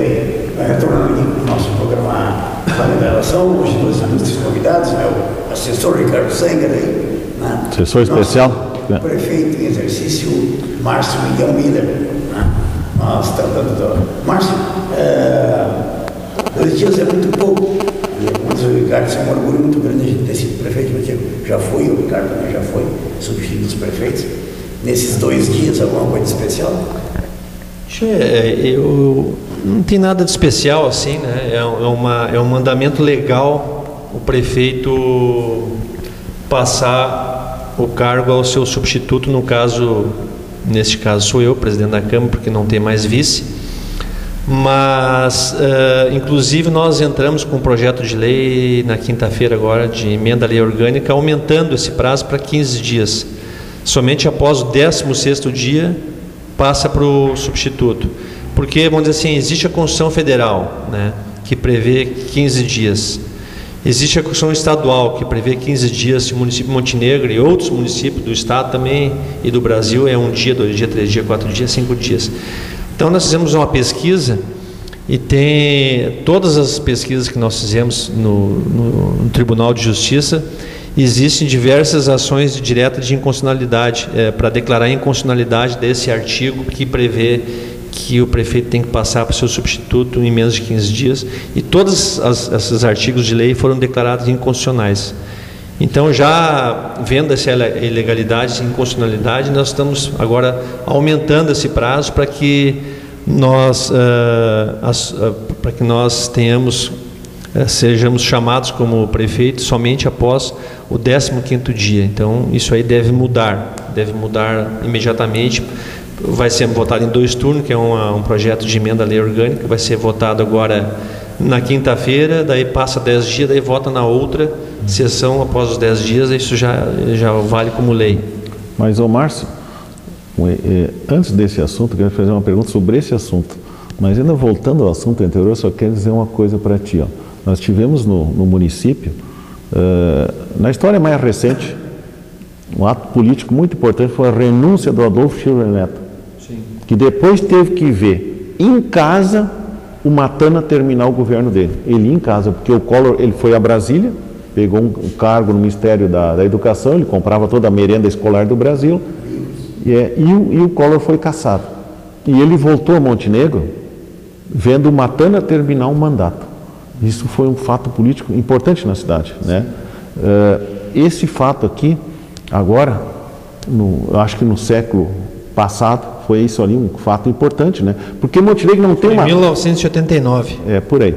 Bem, retornando aqui para o nosso programa Falando da Relação, hoje dois ilustres convidados, né, o assessor Ricardo Sanger, né, assessor especial, prefeito em exercício Márcio Miguel Miller, né, nós tratando do Márcio, 2 dias é muito pouco, mas o Ricardo é um orgulho muito grande de ter sido prefeito, porque já foi, o Ricardo também já foi substituto dos prefeitos. Nesses 2 dias, alguma coisa especial? Eu não tem nada de especial assim, né? É um mandamento legal o prefeito passar o cargo ao seu substituto, neste caso sou eu, presidente da Câmara, porque não tem mais vice, mas inclusive nós entramos com um projeto de lei na quinta-feira agora, de emenda à lei orgânica, aumentando esse prazo para 15 dias, somente após o 16º dia passa para o substituto, porque, vamos dizer assim, existe a Constituição Federal, né, que prevê 15 dias, existe a Constituição Estadual, que prevê 15 dias, se o município de Montenegro e outros municípios do Estado também, e do Brasil, é 1 dia, 2 dias, 3 dias, 4 dias, 5 dias. Então, nós fizemos uma pesquisa, e tem todas as pesquisas que nós fizemos no Tribunal de Justiça, existem diversas ações diretas de inconstitucionalidade, para declarar a inconstitucionalidade desse artigo que prevê que o prefeito tem que passar para o seu substituto em menos de 15 dias, e todos esses artigos de lei foram declarados inconstitucionais. Então, já vendo essa ilegalidade e inconstitucionalidade, nós estamos agora aumentando esse prazo para que nós sejamos chamados como prefeito somente após o 15º dia. Então, isso aí deve mudar imediatamente. Vai ser votado em 2 turnos, que é um projeto de emenda à lei orgânica, vai ser votado agora na quinta-feira, daí passa 10 dias, daí vota na outra sessão após os 10 dias, isso já vale como lei. Mas, ô Márcio, antes desse assunto, eu quero fazer uma pergunta sobre esse assunto, mas ainda voltando ao assunto anterior, eu só quero dizer uma coisa para ti, ó. Nós tivemos no município, na história mais recente, um ato político muito importante foi a renúncia do Adolfo Schiller Neto, que depois teve que ver em casa o Matana terminar o governo dele. Ele em casa, porque o Collor, ele foi a Brasília, pegou um cargo no Ministério da Educação, ele comprava toda a merenda escolar do Brasil, e o Collor foi cassado. E ele voltou a Montenegro vendo o Matana terminar um mandato. Isso foi um fato político importante na cidade, né? Esse fato aqui, agora, eu acho que no século passado, foi isso ali um fato importante, né? Porque Montenegro não tem uma... Em 1989. Por aí.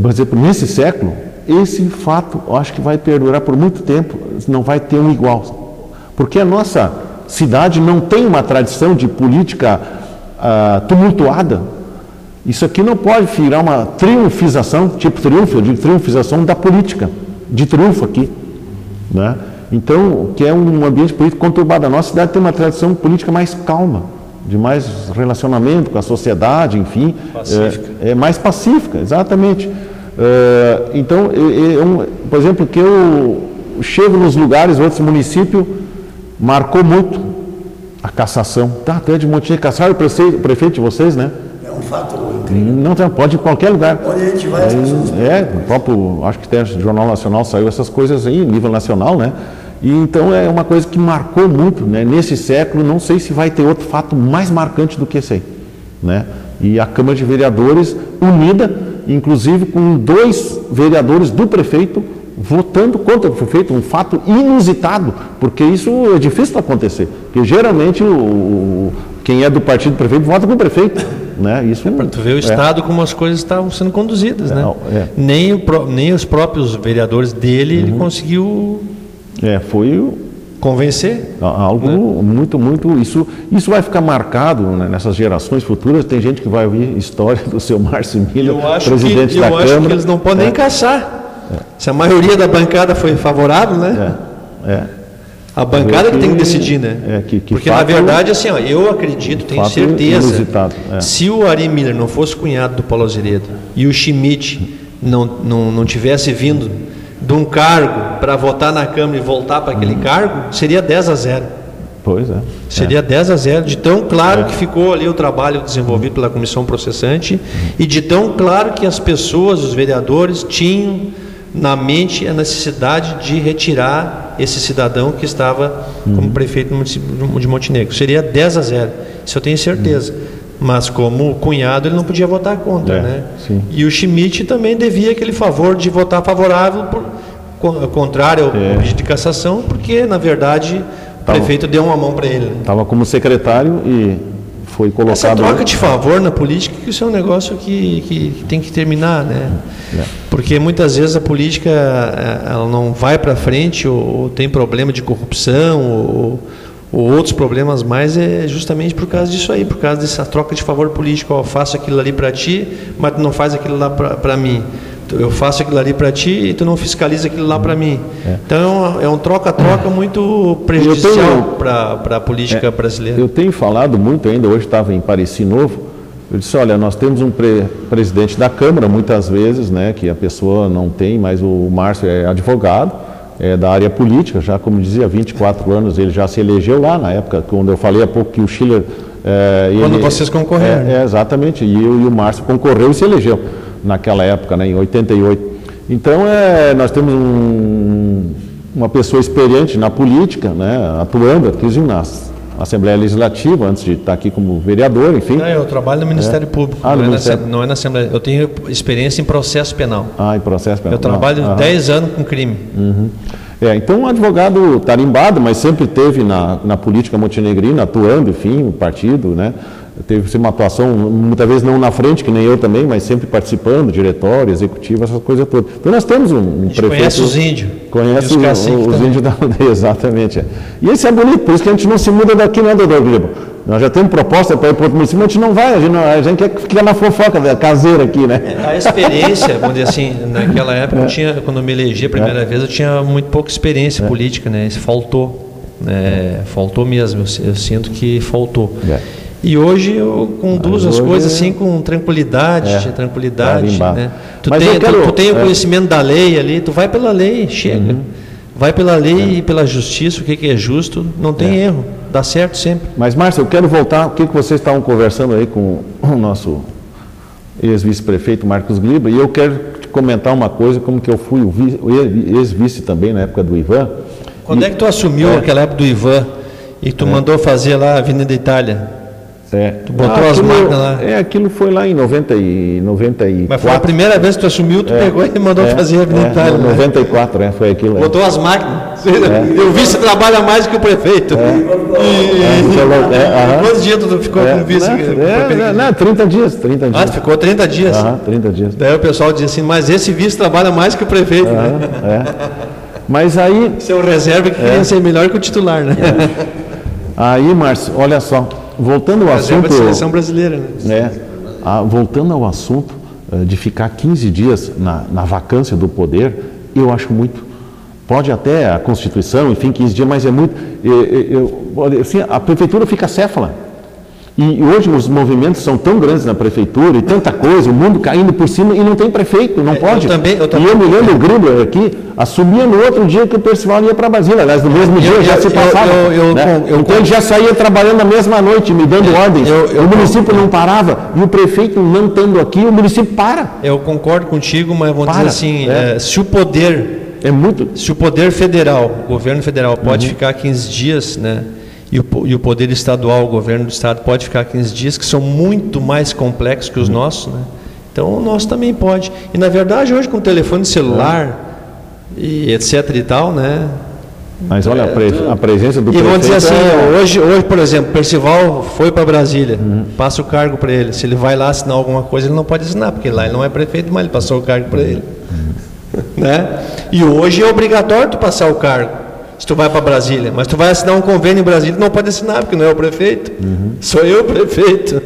Por exemplo, nesse século, esse fato, eu acho que vai perdurar por muito tempo, não vai ter um igual. Porque a nossa cidade não tem uma tradição de política tumultuada. Isso aqui não pode virar uma triunfização, tipo triunfo, eu digo triunfização da política, de triunfo aqui, né? Então, que é um ambiente político conturbado. A nossa cidade tem uma tradição política mais calma, de mais relacionamento com a sociedade, enfim. Pacífica. É mais pacífica, exatamente. Então, por exemplo, que eu chego nos lugares, outros municípios, marcou muito a cassação. Até de Montenegro, cassaram o prefeito de vocês, né? É um fato incrível. Não pode ir em qualquer lugar. Onde a gente vai, as pessoas... o próprio, acho que até o Jornal Nacional saiu essas coisas aí, nível nacional, né? E então é uma coisa que marcou muito, né? Nesse século, não sei se vai ter outro fato mais marcante do que esse aí, né? E a Câmara de Vereadores unida, inclusive com 2 vereadores do prefeito votando contra o prefeito, um fato inusitado, porque isso é difícil de acontecer, porque geralmente quem é do partido do prefeito vota com o prefeito, né? Isso para tu ver o Estado como as coisas estavam sendo conduzidas, né? Nem os próprios vereadores dele ele conseguiu foi convencer. Algo muito, isso vai ficar marcado, né, nessas gerações futuras. Tem gente que vai ouvir história do seu Márcio Miller, presidente da Câmara. Eu acho que eles não podem nem caçar. Se a maioria da bancada foi favorável, né? A bancada que tem que decidir, né? Porque na verdade, assim, ó, eu acredito, tenho certeza, se o Ari Miller não fosse cunhado do Paulo Azeredo e o Schmidt não tivesse vindo de um cargo para votar na Câmara e voltar para aquele cargo, seria 10-0. Pois é. Seria 10-0, de tão claro que ficou ali o trabalho desenvolvido pela comissão processante e de tão claro que as pessoas, os vereadores, tinham na mente a necessidade de retirar esse cidadão que estava como prefeito no município de Montenegro. Seria 10-0, isso eu tenho certeza. Mas como cunhado ele não podia votar contra, né? Sim. E o Schmidt também devia aquele favor de votar favorável, contrário ao pedido de cassação, porque na verdade o prefeito deu uma mão para ele. Estava como secretário e foi colocado... Essa troca de favor na política, que isso é um negócio que tem que terminar, né? Porque muitas vezes a política ela não vai para frente ou tem problema de corrupção ou outros problemas mais, é justamente por causa disso aí, por causa dessa troca de favor político. Eu faço aquilo ali para ti, mas tu não faz aquilo lá para mim. Eu faço aquilo ali para ti e tu não fiscaliza aquilo lá para mim. Então é um troca-troca muito prejudicial para a política brasileira. Eu tenho falado muito ainda, hoje estava em Pareci Novo, eu disse, olha, nós temos um presidente da Câmara, muitas vezes, né, que a pessoa não tem, mas o Márcio é advogado, é da área política, já como dizia, há 24 anos ele já se elegeu lá, na época, quando eu falei há pouco que o Schiller... quando vocês concorreram. Exatamente, e eu e o Márcio concorreu e se elegeu naquela época, né, em 88. Então, nós temos uma pessoa experiente na política, né, atuando aqui na Assembleia Legislativa, antes de estar aqui como vereador, enfim. Eu trabalho no Ministério Público, não é na Assembleia. Eu tenho experiência em processo penal. Em processo penal. Eu trabalho 10 anos com crime. Então, um advogado tarimbado, mas sempre teve na política montenegrina, atuando, enfim, o partido, né? Teve uma atuação, muitas vezes não na frente, que nem eu também, mas sempre participando, diretório, executivo, essas coisas todas. Então nós temos um prefeito... Conhece os índios. Conhece os índios da aldeia, exatamente. E isso é bonito, por isso que a gente não se muda daqui, né, doutor Gribo? Nós já temos proposta para ir para outro município, mas a gente não vai, a gente quer ficar na fofoca caseira aqui, né? A experiência, vamos dizer assim, naquela época, quando eu me elegi a primeira vez, eu tinha muito pouca experiência política, né? Isso faltou, né? Faltou mesmo, eu sinto que faltou. E hoje eu conduzo as coisas assim com tranquilidade, né? Tu tem o conhecimento da lei ali, tu vai pela lei, chega. Vai pela lei e pela justiça, o que é justo, não tem erro, dá certo sempre. Mas, Márcio, eu quero voltar, o que vocês estavam conversando aí com o nosso ex-vice-prefeito Marcos Gliba, e eu quero te comentar uma coisa, como que eu fui o ex-vice também na época do Ivan. Quando é que tu assumiu aquela época do Ivan e tu mandou fazer lá a Avenida Itália? Tu botou as máquinas lá. Aquilo foi lá em 94. Mas foi a primeira vez que tu assumiu, tu pegou e mandou fazer a Avenida Itália. Em 94, foi aquilo. Botou as máquinas. Eu vi se trabalha mais que o prefeito. Quantos dias tu ficou com o vice? 30 dias. Tu ficou 30 dias? 30 dias. Daí o pessoal diz assim, mas esse vice trabalha mais que o prefeito. Mas aí... Seu reserva que queria ser melhor que o titular, né? Aí, Márcio, olha só, voltando ao assunto... seleção brasileira, né? Voltando ao assunto de ficar 15 dias na vacância do poder, eu acho muito. Pode até a Constituição, enfim, 15 dias, mas é muito... assim, a prefeitura fica céfala. E hoje os movimentos são tão grandes na prefeitura e tanta coisa, o mundo caindo por cima e não tem prefeito, não pode. Eu também. E eu me lembro, o Gribler aqui assumia no outro dia que o Percival ia para Brasília, aliás, no mesmo dia já se passava. Então ele já saía trabalhando na mesma noite, me dando ordens. O município não parava e o prefeito não estando aqui, o município para. Eu concordo contigo, mas vamos dizer assim, se o poder... Se o poder federal, o governo federal pode ficar 15 dias, né? E o poder estadual, o governo do estado pode ficar 15 dias, que são muito mais complexos que os nossos, né? Então o nosso também pode. E na verdade hoje com o telefone celular e etc e tal, né? Mas olha a presença do prefeito. E vamos dizer assim, hoje, por exemplo, Percival foi para Brasília, passa o cargo para ele. Se ele vai lá assinar alguma coisa, ele não pode assinar, porque lá ele não é prefeito, mas ele passou o cargo para ele. Né? E hoje é obrigatório tu passar o cargo. Se tu vai para Brasília, mas tu vai assinar um convênio em Brasília, tu não pode assinar, porque não é o prefeito. Sou eu o prefeito.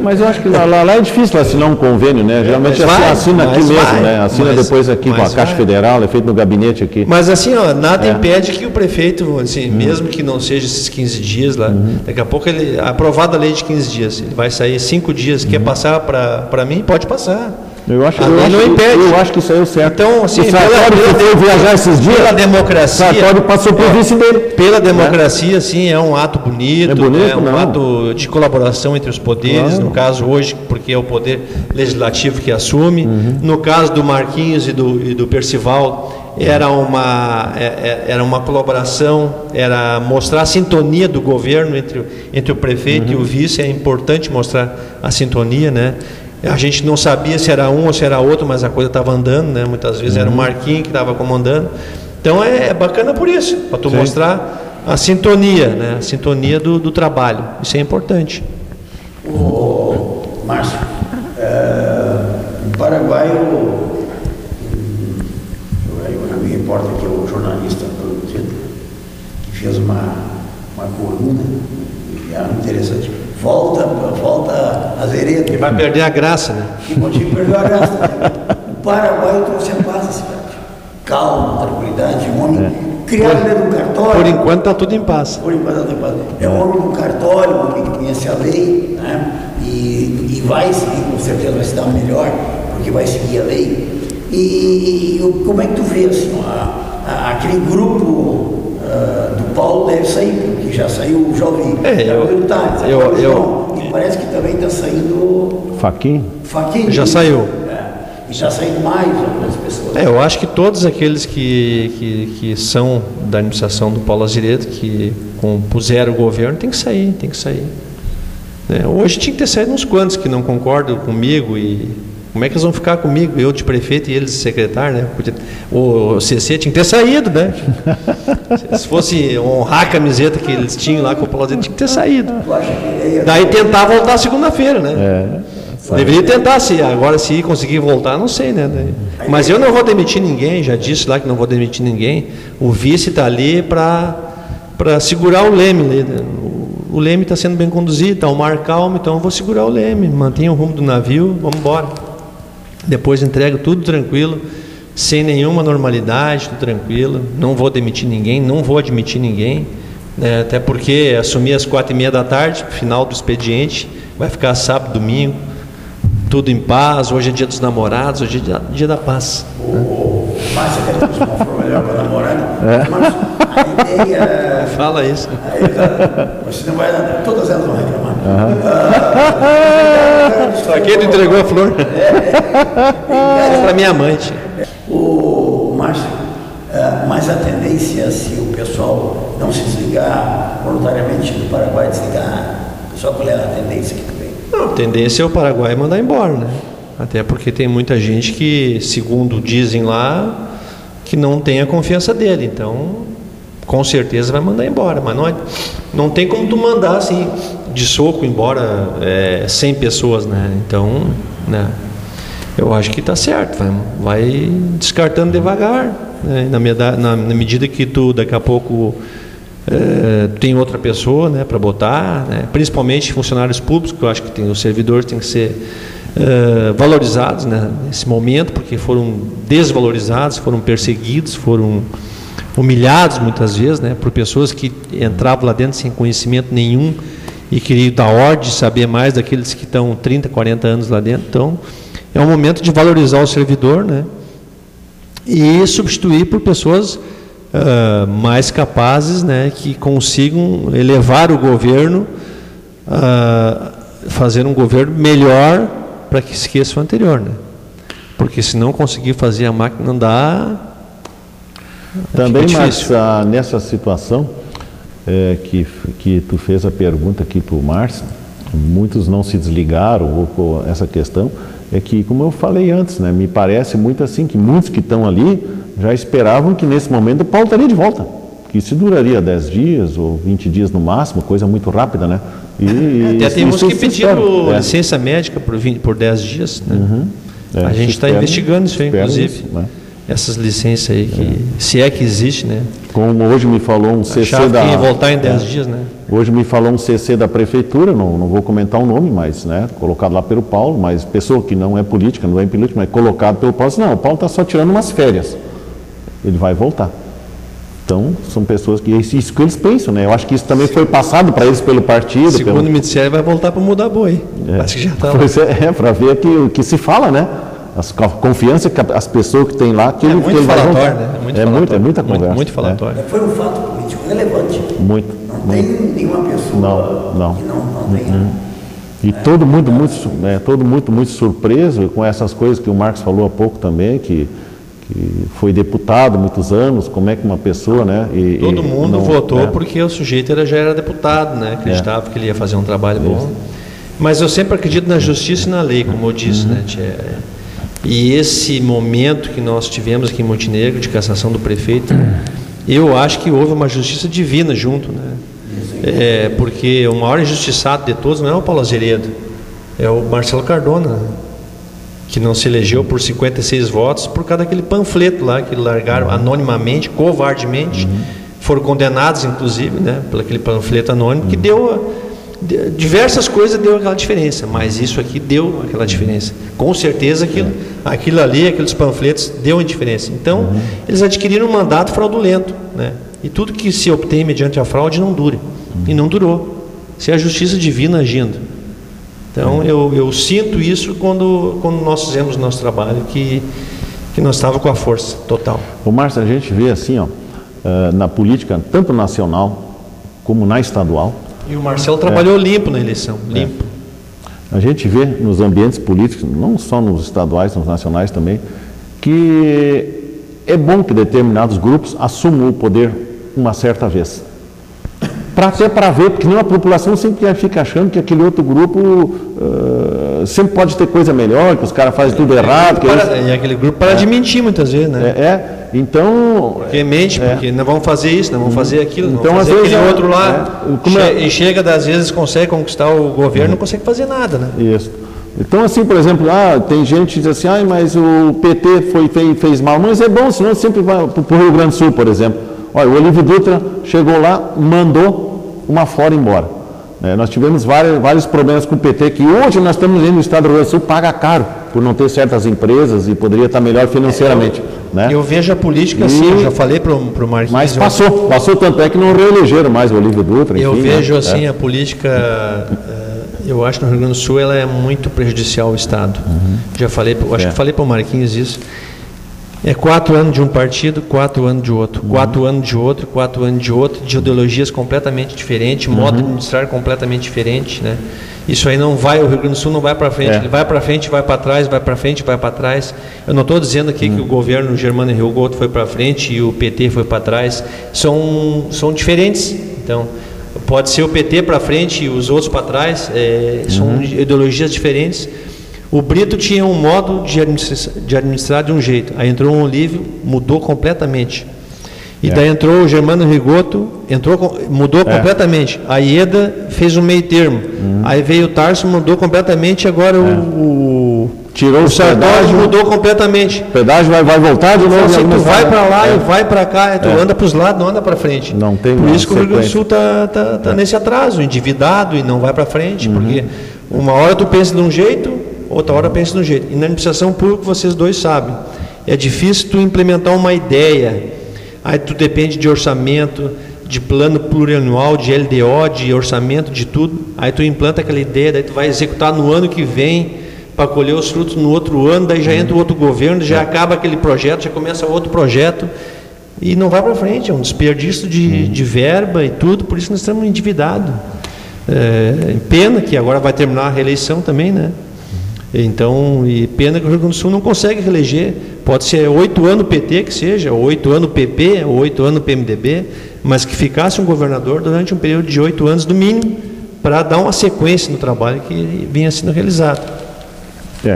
Mas eu acho que lá é difícil assinar um convênio, né? Geralmente assina aqui mesmo, né? Assina depois aqui com a Caixa Federal, é feito no gabinete aqui. Mas assim, nada impede que o prefeito, assim, mesmo que não seja esses 15 dias lá, daqui a pouco aprovada a lei de 15 dias, ele vai sair 5 dias, quer passar para mim? Pode passar. Eu acho que isso aí é o certo. Então, assim, o Sartori foi viajar esses dias. Pela democracia. O Sartori passou por vice dele. Pela democracia, sim, é um ato bonito, é um ato de colaboração entre os poderes. Claro. No caso hoje, porque é o poder legislativo que assume. No caso do Marquinhos e do Percival, era uma colaboração, era mostrar a sintonia do governo entre o prefeito e o vice. É importante mostrar a sintonia, né? A gente não sabia se era um ou se era outro, mas a coisa estava andando, né? Muitas vezes era o Marquinhos que estava comandando. Então é bacana por isso, para tu mostrar a sintonia, né? A sintonia do trabalho. Isso é importante. Márcio, no Paraguai, eu me importa que o jornalista produzido, que fez uma coluna interessante. Volta às veredas. Que vai perder a graça, né? Que motivo perdeu a graça. Né? O Paraguai trouxe a paz à cidade. Calma, tranquilidade, um homem criado dentro do cartório. Por enquanto está tudo em paz. Por enquanto está tudo em paz. É um homem do cartório, um homem que conhece a lei, né? E vai seguir, com certeza vai se dar melhor, porque vai seguir a lei. E como é que tu vê assim, aquele grupo do Paulo deve sair, porque já saiu o jovem e parece que também está saindo Faquim já saiu. E já saíram mais algumas pessoas. Eu acho que todos aqueles que são da administração do Paulo Azeredo, que compuseram o governo, tem que sair. Hoje tinha que ter saído uns quantos que não concordam comigo, e como é que eles vão ficar comigo, eu de prefeito e eles de secretário, né? O CC tinha que ter saído, né? Se fosse honrar a camiseta que eles tinham lá com o Paulo Azeredo, tinha que ter saído. Daí tentar voltar segunda-feira, né? Deveria tentar, agora se conseguir voltar, não sei, né? Mas eu não vou demitir ninguém, já disse lá que não vou demitir ninguém. O vice está ali para segurar o leme. O leme está sendo bem conduzido, está o mar calmo, então eu vou segurar o leme, mantenha o rumo do navio, vamos embora. Depois entrego tudo tranquilo, sem nenhuma normalidade, tudo tranquilo. Não vou demitir ninguém, não vou admitir ninguém, né? Até porque assumir às 4h30 da tarde, final do expediente, vai ficar sábado, domingo, tudo em paz. Hoje é dia dos namorados, hoje é dia da paz. Márcio, quer que for melhor para namorar? Márcio, a ideia... Fala isso. Você não vai... Todas elas vão reclamar. Pra quem tu entregou a flor? Para minha mãe. Márcio, mas a tendência, se o pessoal não se desligar voluntariamente do Paraguai, só qual é a tendência que tu vê? Não, a tendência é o Paraguai mandar embora, né? Até porque tem muita gente que, segundo dizem lá, que não tem a confiança dele. Então, com certeza vai mandar embora. Mas não tem como tu mandar assim, de soco embora 100 pessoas, né? Então, né? Eu acho que está certo. Vai descartando devagar, né? Na medida que tu, daqui a pouco, tem outra pessoa, né, para botar, né? Principalmente funcionários públicos, que eu acho que os servidores têm que ser valorizados, né, nesse momento, porque foram desvalorizados, foram perseguidos, foram humilhados muitas vezes, né, por pessoas que entravam lá dentro sem conhecimento nenhum e queriam dar ordem, saber mais daqueles que estão 30, 40 anos lá dentro. Então, é um momento de valorizar o servidor, né, e substituir por pessoas mais capazes, né, que consigam elevar o governo, fazer um governo melhor para que esqueça o anterior, né? Porque se não conseguir fazer a máquina andar, também, mas nessa situação que tu fez a pergunta aqui para o Márcio, muitos não se desligaram ou essa questão, é que, como eu falei antes, né, me parece muito assim, que muitos que estão ali já esperavam que nesse momento o Paulo estaria de volta, que isso duraria 10 dias ou 20 dias no máximo, coisa muito rápida, né? Até temos que pedir licença médica por 10 dias, né? A gente está investigando isso aí, inclusive, isso, né? Essas licenças aí, se é que existe, né? Como hoje me falou um CC que ia voltar em 10 dias, né? Hoje me falou um CC da prefeitura, não vou comentar o nome, mas, né, colocado lá pelo Paulo, mas pessoa que não é política, mas colocado pelo Paulo, não, o Paulo está só tirando umas férias, ele vai voltar. Então, são pessoas que isso que eles pensam, né? Eu acho que isso também foi passado para eles pelo partido. Segundo o ministério, vai voltar para mudar boi. Acho que já está lá. Para ver o que se fala, né? A confiança que as pessoas que tem lá, que ele vai juntar. Né? É muita conversa. Muito falatório. Foi um fato político relevante. Muito. Não tem nenhuma pessoa que não tenha. E todo mundo muito surpreso com essas coisas que o Marcos falou há pouco também, que foi deputado há muitos anos, como é que uma pessoa, né? Todo mundo votou porque o sujeito já era deputado, né? Acreditava que ele ia fazer um trabalho bom. Mas eu sempre acredito na justiça e na lei, como eu disse, né? E esse momento que nós tivemos aqui em Montenegro, de cassação do prefeito, eu acho que houve uma justiça divina junto, né? Porque o maior injustiçado de todos não é o Paulo Azeredo, é o Marcelo Cardona, que não se elegeu por 56 votos por causa daquele panfleto lá que largaram anonimamente, covardemente, foram condenados inclusive, né, por aquele panfleto anônimo que deu diversas coisas, deu aquela diferença, mas isso aqui deu aquela diferença, com certeza aquilo ali, aqueles panfletos deu a diferença. Então eles adquiriram um mandato fraudulento, né, e tudo que se obtém mediante a fraude não dura, e não durou, se é a justiça divina agindo. Então eu sinto isso quando nós fizemos o nosso trabalho, que nós estávamos com a força total. O Márcio, a gente vê assim, na política, tanto nacional como na estadual. E o Marcelo trabalhou limpo na eleição, limpo. A gente vê nos ambientes políticos, não só nos estaduais, nos nacionais também, que é bom que determinados grupos assumam o poder uma certa vez. Até para ver, porque não a população sempre fica achando que aquele outro grupo sempre pode ter coisa melhor, que os caras fazem tudo errado. E aquele grupo para de mentir muitas vezes, né? Então... Porque mente, porque não vão fazer isso, não vão fazer aquilo, não então, vão fazer às vezes, aquele outro lá. E chega, às vezes, consegue conquistar o governo, não consegue fazer nada, né? Isso. Então, assim, por exemplo, tem gente que diz assim, mas o PT fez mal, mas é bom, senão sempre vai para o Rio Grande do Sul, por exemplo. Olha, o Olívio Dutra chegou lá, mandou uma fora embora. Nós tivemos vários problemas com o PT, que hoje nós estamos indo no estado do Rio Grande do Sul, paga caro por não ter certas empresas e poderia estar melhor financeiramente. Eu vejo a política assim, eu já falei para o Marquinhos. Mas passou tanto é que não reelegeram mais o Olívio Dutra. Eu vejo assim, a política, eu acho que no Rio Grande do Sul ela é muito prejudicial ao Estado. Já falei, acho que falei para o Marquinhos isso. É 4 anos de um partido, 4 anos de outro, 4 anos de outro, 4 anos de outro, de ideologias completamente diferentes, modo de administrar completamente diferente, né? Isso aí não vai, o Rio Grande do Sul não vai para frente, ele vai para frente, vai para trás, vai para frente, vai para trás. Eu não estou dizendo aqui que o governo Germano Henrique foi para frente e o PT foi para trás, são diferentes. Então, pode ser o PT para frente e os outros para trás, são ideologias diferentes. O Brito tinha um modo de administrar de um jeito, aí entrou o Olívio, mudou completamente. E daí entrou o Germano Rigoto, mudou completamente. A Ieda fez um meio termo. Aí veio o Tarso, mudou completamente. Agora tirou o Sartori, mudou completamente. O pedágio vai voltar de novo. Então, tu vai para lá e vai para cá, tu anda para os lados, não anda para frente. Não tem. Por isso que o Rio Grande do Sul está nesse atraso, endividado e não vai para frente, porque uma hora tu pensa de um jeito, outra hora pensa de um jeito. E na administração pública vocês dois sabem, é difícil tu implementar uma ideia. Aí tu depende de orçamento, de plano plurianual, de LDO, de orçamento, de tudo. Aí tu implanta aquela ideia, daí tu vai executar no ano que vem para colher os frutos no outro ano, daí já entra o outro governo, já acaba aquele projeto, já começa outro projeto e não vai para frente. É um desperdício de verba e tudo, por isso nós estamos endividados. Pena que agora vai terminar a reeleição também, né? Então, e pena que o Rio Grande do Sul não consegue reeleger. Pode ser 8 anos PT que seja, ou 8 anos PP, ou 8 anos PMDB, mas que ficasse um governador durante um período de 8 anos, no mínimo, para dar uma sequência no trabalho que vinha sendo realizado.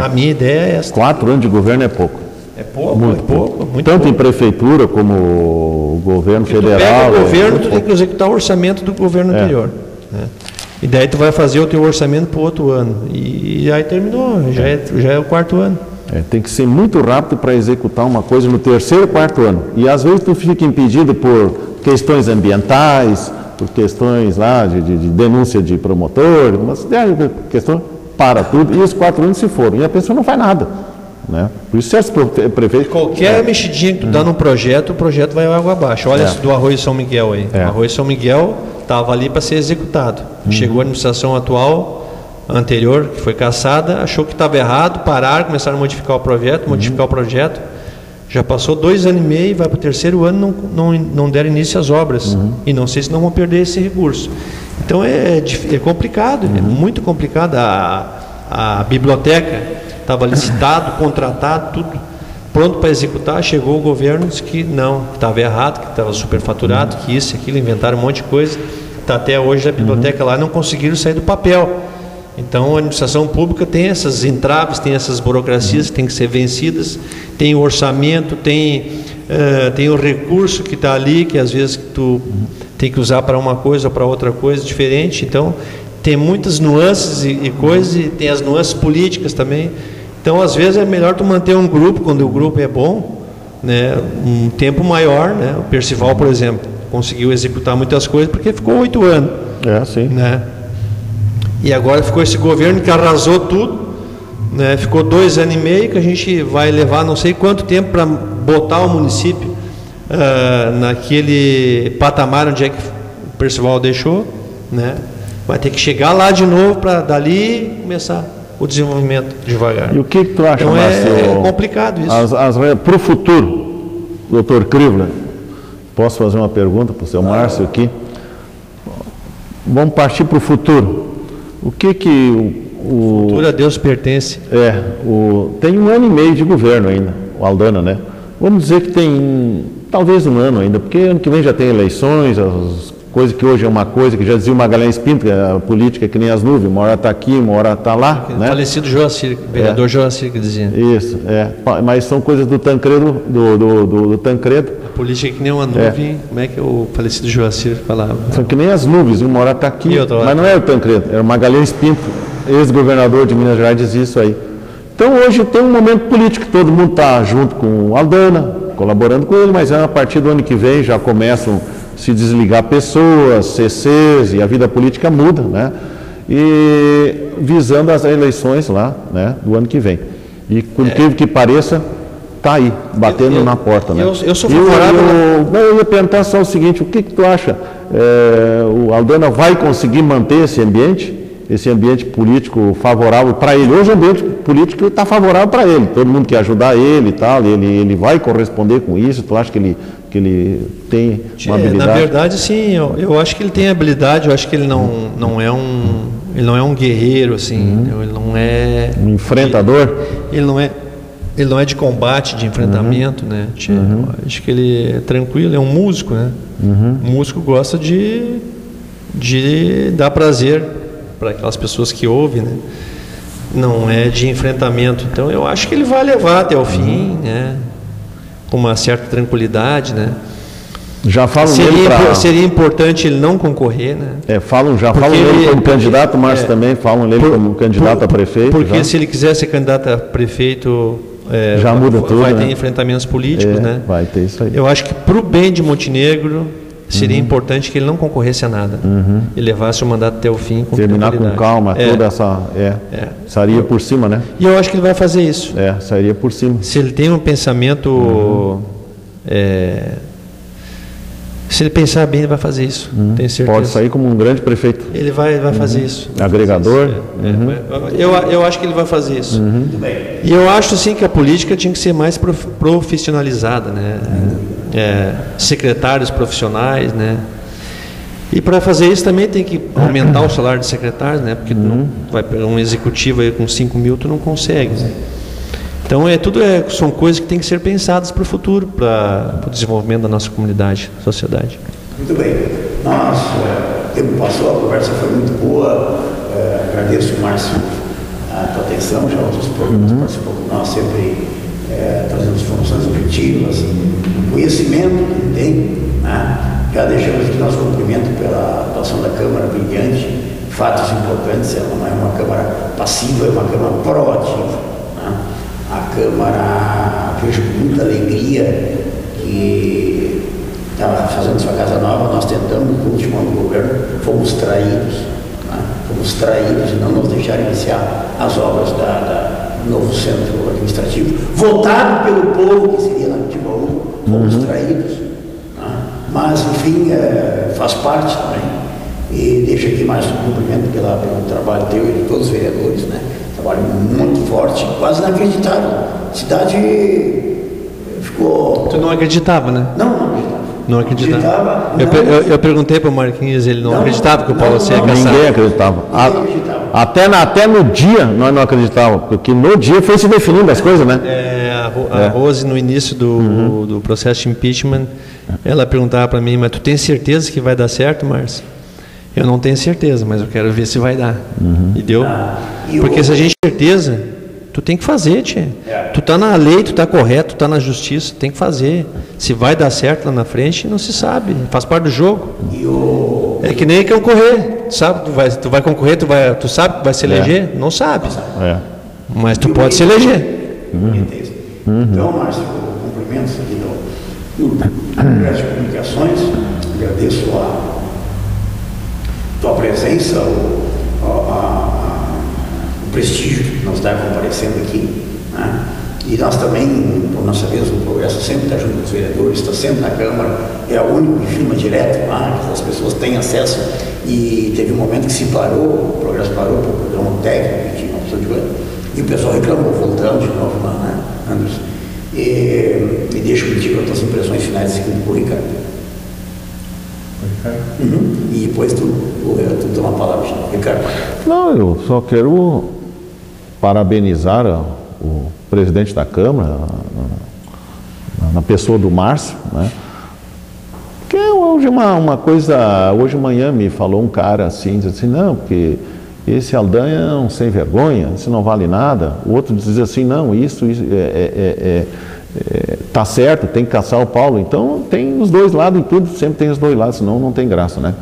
A minha ideia é essa. 4 anos de governo é pouco. É pouco, muito pouco. Tanto em prefeitura como o governo federal. Tu pega o governo, tu tem que executar o orçamento do governo anterior. Né? E daí tu vai fazer o teu orçamento para o outro ano. E aí terminou, já é o 4º ano. Tem que ser muito rápido para executar uma coisa no 3º, 4º ano. E às vezes tu fica impedido por questões ambientais, por questões lá de denúncia de promotor, mas questão para tudo, e os 4 anos se foram. E a pessoa não faz nada. Né? Por isso, certos prefeitos... Qualquer mexidinha que tu dá num projeto, o projeto vai água abaixo. Olha esse do Arroio São Miguel aí. O Arroio São Miguel estava ali para ser executado. Chegou a administração atual, anterior, que foi cassada, achou que estava errado, pararam, começaram a modificar o projeto, já passou 2 anos e meio, vai para o 3º ano, não deram início às obras, e não sei se não vão perder esse recurso. Então é complicado, é muito complicado. A biblioteca estava licitado, contratado, tudo pronto para executar, chegou o governo e disse que não, que estava errado, que estava superfaturado, que isso, aquilo, inventaram um monte de coisa. Está até hoje a biblioteca lá, não conseguiram sair do papel. Então a administração pública tem essas entraves, tem essas burocracias que têm que ser vencidas, tem o orçamento, tem o recurso que está ali, que às vezes tu tem que usar para uma coisa ou para outra coisa diferente. Então tem muitas nuances e coisas, e tem as nuances políticas também. Então às vezes é melhor tu manter um grupo, quando o grupo é bom, né, um tempo maior, né? O Percival, por exemplo, conseguiu executar muitas coisas porque ficou 8 anos. Sim. Né? E agora ficou esse governo que arrasou tudo, né? Ficou 2 anos e meio, que a gente vai levar não sei quanto tempo para botar o município naquele patamar onde é que o Percival deixou, né? Vai ter que chegar lá de novo para dali começar o desenvolvimento devagar. E o que tu acha, então, Márcio? É complicado isso. Para o futuro, doutor Krivler, posso fazer uma pergunta para o seu Márcio aqui? Vamos partir para o futuro. O que o futuro a Deus pertence. Tem 1 ano e meio de governo ainda, o Aldana, né? Vamos dizer que tem talvez 1 ano ainda, porque ano que vem já tem eleições, as coisas que hoje é uma coisa que já dizia o Magalhães Pinto, que a política é que nem as nuvens, uma hora está aqui, uma hora está lá, né? Falecido Joacir, vereador Joacir, que dizia. Isso, mas são coisas do Tancredo, do Tancredo. A política é que nem uma nuvem, como é que o falecido Joacir falava? São que nem as nuvens, uma hora está aqui, mas não é o Tancredo, era o Magalhães Pinto, ex-governador de Minas Gerais, dizia isso aí. Então hoje tem um momento político, todo mundo está junto com o Aldana, colaborando com ele, mas a partir do ano que vem já começam a se desligar pessoas, CCs, e a vida política muda, né? E visando as eleições lá, né, do ano que vem. E por incrível que pareça, está aí, batendo na porta, né? Eu sou favorável. Eu ia perguntar só o seguinte: o que tu acha? O Aldana vai conseguir manter esse ambiente político favorável para ele? Hoje o ambiente político está favorável para ele, todo mundo quer ajudar ele e tal, ele vai corresponder com isso. Tu acha que ele tem uma habilidade? Na verdade, sim, eu acho que ele tem habilidade. Eu acho que ele não é um guerreiro, assim, ele não é um enfrentador. Ele não é de combate, de enfrentamento, né? Acho que ele é tranquilo, é um músico, né? O músico gosta de dar prazer para aquelas pessoas que ouvem, né? Não é de enfrentamento. Então eu acho que ele vai levar até o fim, né? Com uma certa tranquilidade, né? Já falam nele seria importante ele não concorrer, né? Falam nele como candidato, Márcio também falam nele como candidato a prefeito. Porque se ele quiser ser candidato a prefeito, já muda tudo, vai ter né? Enfrentamentos políticos, né? Vai ter isso aí. Eu acho que para o bem de Montenegro seria importante que ele não concorresse a nada, e levasse o mandato até o fim com terminar com calma, toda essa sairia por cima, né? E eu acho que ele vai fazer isso. Sairia por cima. Se ele tem um pensamento, se ele pensar bem, ele vai fazer isso. Tenho certeza. Pode sair como um grande prefeito. Ele vai fazer isso. Agregador. Eu acho que ele vai fazer isso. E eu acho sim que a política tinha que ser mais profissionalizada, né? Secretários profissionais, né? E para fazer isso também tem que aumentar o salário de secretários, né? Porque não vai pegar um executivo aí com 5 mil, tu não consegue, né? Então são coisas que têm que ser pensadas para o futuro, para o desenvolvimento da nossa comunidade, sociedade. Muito bem. O tempo passou, a conversa foi muito boa. Agradeço, Márcio, a tua atenção. Já outros programas participou com nós, sempre trazendo informações objetivas, o conhecimento que ele tem, né? Já deixamos aqui nosso cumprimento pela atuação da Câmara brilhante, fatos importantes. Ela não é uma Câmara passiva, é uma Câmara proativa, né? A Câmara, vejo com muita alegria que está fazendo sua casa nova. Nós tentamos, no último ano do governo, fomos traídos, né? Fomos traídos e não nos deixaram iniciar as obras do novo centro administrativo, votado pelo povo, que seria lá no Timbaú. Fomos traídos, né? Mas, enfim, faz parte também. E deixo aqui mais um cumprimento pelo trabalho teu e de todos os vereadores, né? Trabalho muito forte, quase inacreditável. A cidade ficou... Tu não acreditava, né? Não acreditava. Não acreditava. Não. Eu perguntei para o Marquinhos, ele não acreditava que o Paulo ia caçar. Ninguém acreditava. Até no dia nós não acreditávamos, porque no dia foi se definindo as coisas, né? A Rose, no início do processo de impeachment, ela perguntava para mim, mas tu tem certeza que vai dar certo, Márcio? Eu não tenho certeza, mas eu quero ver se vai dar. E deu. Porque se a gente tem certeza, tu tem que fazer, tia. Tu tá na lei, tu tá correto, tu tá na justiça, tem que fazer. Se vai dar certo lá na frente, não se sabe. Faz parte do jogo. É que nem concorrer. Sabe? Tu vai concorrer, tu sabe que vai se eleger? Não sabe. Mas tu pode se eleger. Então, Márcio, cumprimentos aqui do Congresso de Comunicações. Agradeço a tua presença, o prestígio que nos está comparecendo aqui, né? E nós também, por nossa vez, o Progresso sempre está junto com os vereadores, está sempre na Câmara, é o único que filma direto lá, que as pessoas têm acesso. E teve um momento que se parou, o Progresso parou para o programa técnico, que tinha uma pessoa de coisa, e o pessoal reclamou, voltando de novo lá, né, Anderson? E deixa contigo as tuas impressões finais aqui com o Ricardo. E depois tu dá uma palavra, Ricardo. Não, eu só quero parabenizar o presidente da Câmara, na pessoa do Márcio, né? Que hoje uma coisa, hoje de manhã me falou um cara assim, diz assim, não, porque esse Aldanha é um sem vergonha, isso não vale nada. O outro diz assim, não, isso tá certo, tem que caçar o Paulo. Então tem os dois lados em tudo, sempre tem os dois lados, senão não tem graça, né?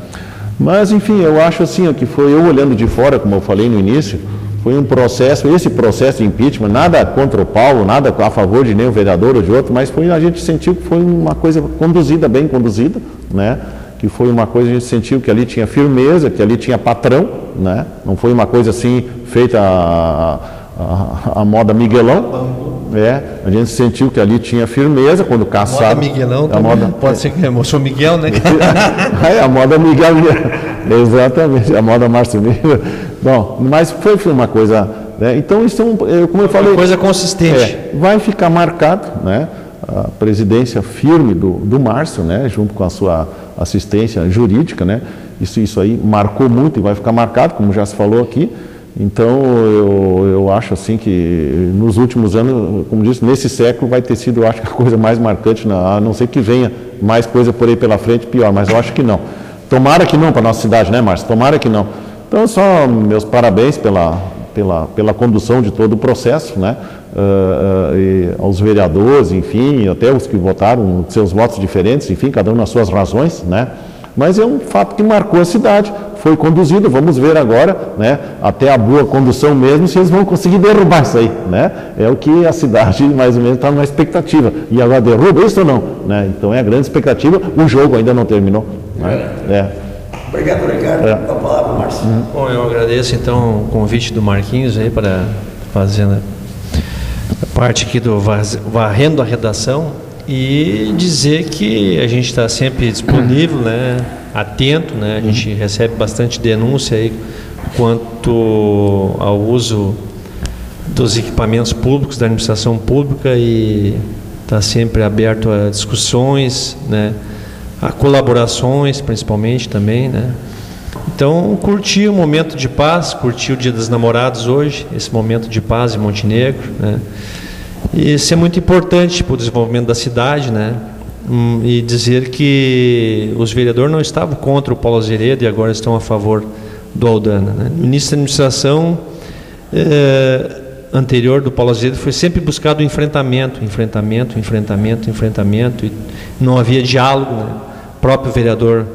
Mas enfim, eu acho assim, ó, que foi eu olhando de fora, como eu falei no início, foi um processo, esse processo de impeachment, nada contra o Paulo, nada a favor de nenhum vereador ou de outro, mas a gente sentiu que foi uma coisa conduzida, bem conduzida, né? Que foi uma coisa, a gente sentiu que ali tinha firmeza, que ali tinha patrão, né? Não foi uma coisa assim, feita a moda Miguelão. A gente sentiu que ali tinha firmeza quando caçaram. A moda Miguelão, pode ser que eu sou Miguel, né? A moda Miguel, exatamente, a moda Márcio Miguel. Bom, mas foi uma coisa, né? Então isso como eu falei, uma coisa consistente. Vai ficar marcado, né? A presidência firme do Márcio, né? Junto com a sua assistência jurídica, né? Isso aí marcou muito e vai ficar marcado, como já se falou aqui. Então, eu acho assim que nos últimos anos, como disse, nesse século vai ter sido, eu acho, a coisa mais marcante, a não ser que venha mais coisa por aí pela frente, pior, mas eu acho que não. Tomara que não para a nossa cidade, né, Márcio? Tomara que não. Então, só meus parabéns pela condução de todo o processo, né? E aos vereadores, enfim, até os que votaram seus votos diferentes, enfim, cada um nas suas razões, né? Mas é um fato que marcou a cidade, foi conduzido, vamos ver agora, né, até a boa condução mesmo, se eles vão conseguir derrubar isso aí, né? É o que a cidade mais ou menos está numa expectativa. E agora derruba isso ou não? Né? Então é a grande expectativa, o jogo ainda não terminou. Né? Obrigado, Ricardo. A palavra, Márcio. Bom, eu agradeço então o convite do Marquinhos aí para fazer a parte aqui do Varrendo a Redação. E dizer que a gente está sempre disponível, né, atento, né, a gente recebe bastante denúncia aí quanto ao uso dos equipamentos públicos, da administração pública, e está sempre aberto a discussões, né, a colaborações principalmente também, né. Então, curti o momento de paz, curti o Dia dos Namorados hoje, esse momento de paz em Montenegro, né. E isso é muito importante para o desenvolvimento da cidade, né? E dizer que os vereadores não estavam contra o Paulo Azeredo e agora estão a favor do Aldana, né? O início da administração anterior do Paulo Azeredo foi sempre buscado o enfrentamento, e não havia diálogo, né? O próprio vereador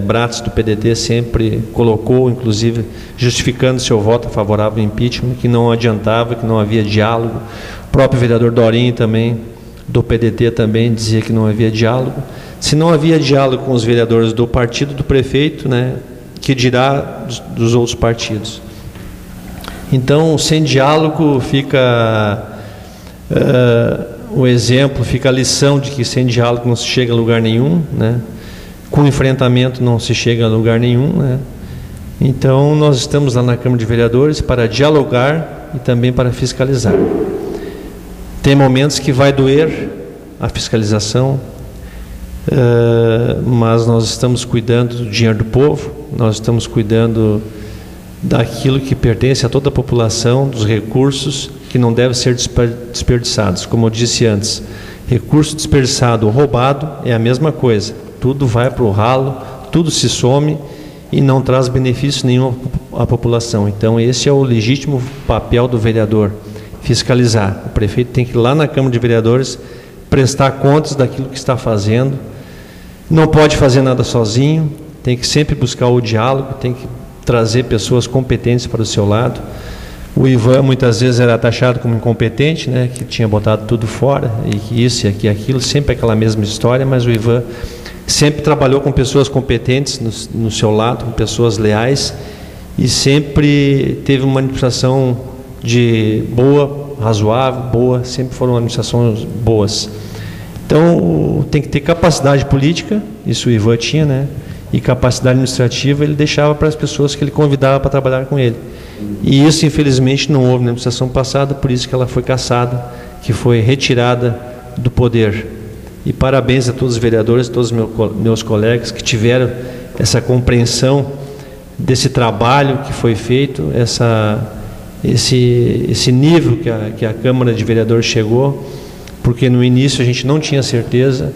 Bratis do PDT sempre colocou, inclusive justificando seu voto favorável ao impeachment, que não adiantava, que não havia diálogo. O próprio vereador Dorinho também, do PDT, também dizia que não havia diálogo. Se não havia diálogo com os vereadores do partido do prefeito, né, que dirá dos outros partidos? Então, sem diálogo fica o exemplo, fica a lição de que sem diálogo não se chega a lugar nenhum, né? com enfrentamento não se chega a lugar nenhum, né? Então nós estamos lá na Câmara de Vereadores para dialogar e também para fiscalizar. Tem momentos que vai doer a fiscalização, mas nós estamos cuidando do dinheiro do povo, nós estamos cuidando daquilo que pertence a toda a população, dos recursos que não devem ser desperdiçados. Como eu disse antes, recurso desperdiçado ou roubado é a mesma coisa, tudo vai para o ralo, tudo se some e não traz benefício nenhum à população. Então esse é o legítimo papel do vereador, fiscalizar. O prefeito tem que ir lá na Câmara de Vereadores prestar contas daquilo que está fazendo, não pode fazer nada sozinho, tem que sempre buscar o diálogo, tem que trazer pessoas competentes para o seu lado. O Ivan muitas vezes era taxado como incompetente, né, que tinha botado tudo fora, e que isso e aqui, aquilo, sempre aquela mesma história, mas o Ivan sempre trabalhou com pessoas competentes no seu lado, com pessoas leais, e sempre teve uma administração de boa, razoável, boa, sempre foram administrações boas. Então tem que ter capacidade política, isso o Ivan tinha, né? E capacidade administrativa ele deixava para as pessoas que ele convidava para trabalhar com ele. E isso infelizmente não houve na administração passada, por isso que ela foi cassada, que foi retirada do poder. E parabéns a todos os vereadores, a todos os meus colegas que tiveram essa compreensão desse trabalho que foi feito, esse nível que a Câmara de Vereadores chegou, porque no início a gente não tinha certeza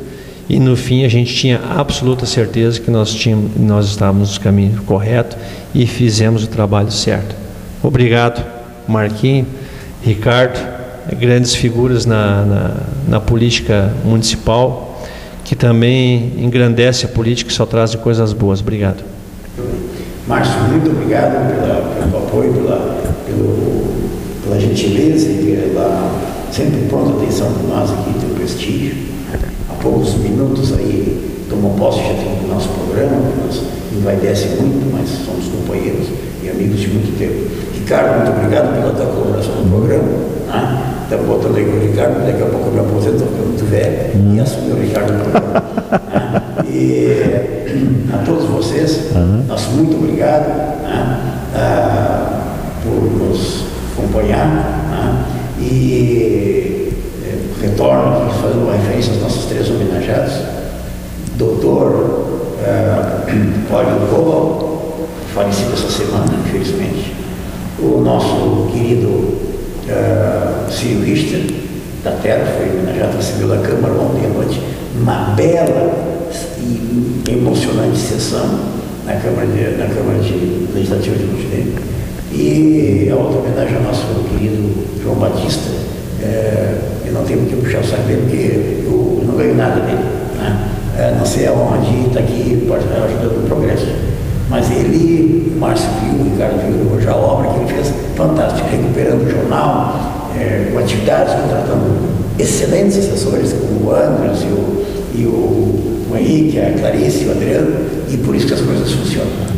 e no fim a gente tinha absoluta certeza que nós estávamos no caminho correto e fizemos o trabalho certo. Obrigado, Marquinhos, Ricardo, grandes figuras na política municipal, que também engrandece a política e só trazem coisas boas. Obrigado. Márcio, muito obrigado pelo apoio, pela gentileza e pela sempre pronta atenção por nós aqui, teu prestígio. Há poucos minutos aí tomou posse já tem o nosso programa, que nos envaidece muito, mas somos companheiros e amigos de muito tempo. Ricardo, muito obrigado pela tua colaboração no programa. Estamos botando aí com o Ricardo, daqui a pouco eu me aposento, estou ficando muito velho, e assumi o Ricardo no programa. E a todos vocês, nosso muito obrigado por nos acompanhar. E retorno aqui fazendo uma referência aos nossos três homenageados: Dr. Cláudio Cobal, falecido essa semana, infelizmente, o nosso querido Círio Richter, da Terra, foi homenageado, recebeu da Câmara ontem à noite, uma bela e emocionante sessão na Câmara Legislativa de Montenegro. E a outra homenagem ao nosso querido João Batista, eu não tenho que puxar o saco dele, porque eu não ganho nada dele, não sei a honra de estar aqui ajudando o progresso. Mas ele, o Márcio viu, o Ricardo viu hoje a obra que ele fez, fantástica, recuperando o jornal, com atividades, contratando excelentes assessores, como o Andrés e o Henrique, a Clarice e o Adriano, e por isso que as coisas funcionam.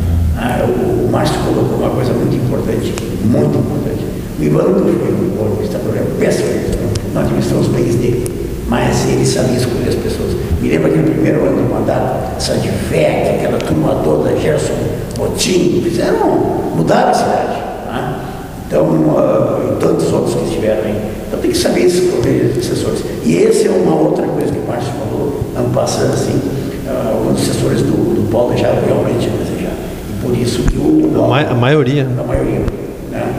O Márcio colocou uma coisa muito importante, muito importante. O Ivan nunca foi um bom administrador, é um péssimo administrador, não administrou os bens dele, mas ele sabia escolher as pessoas. Me lembro aquele primeiro ano do mandato, Sandivec, aquela turma toda, Gerson Botim, mudaram a cidade. Então, e tantos outros que estiveram aí. Então tem que saber escolher assessores. E essa é uma outra coisa que o Márcio falou, ano passado, assim, alguns assessores do Paulo já realmente desejaram. E por isso que a maioria. A maioria.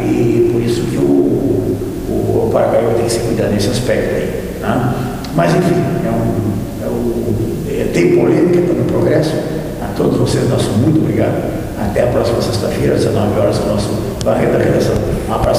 E por isso que o Paraguai vai ter que se cuidar nesse aspecto aí. Mas enfim, tem polêmica, está no progresso. A todos vocês, nosso muito obrigado. Até a próxima sexta-feira, às 19 horas, o nosso Barreira da Redação. Um abraço.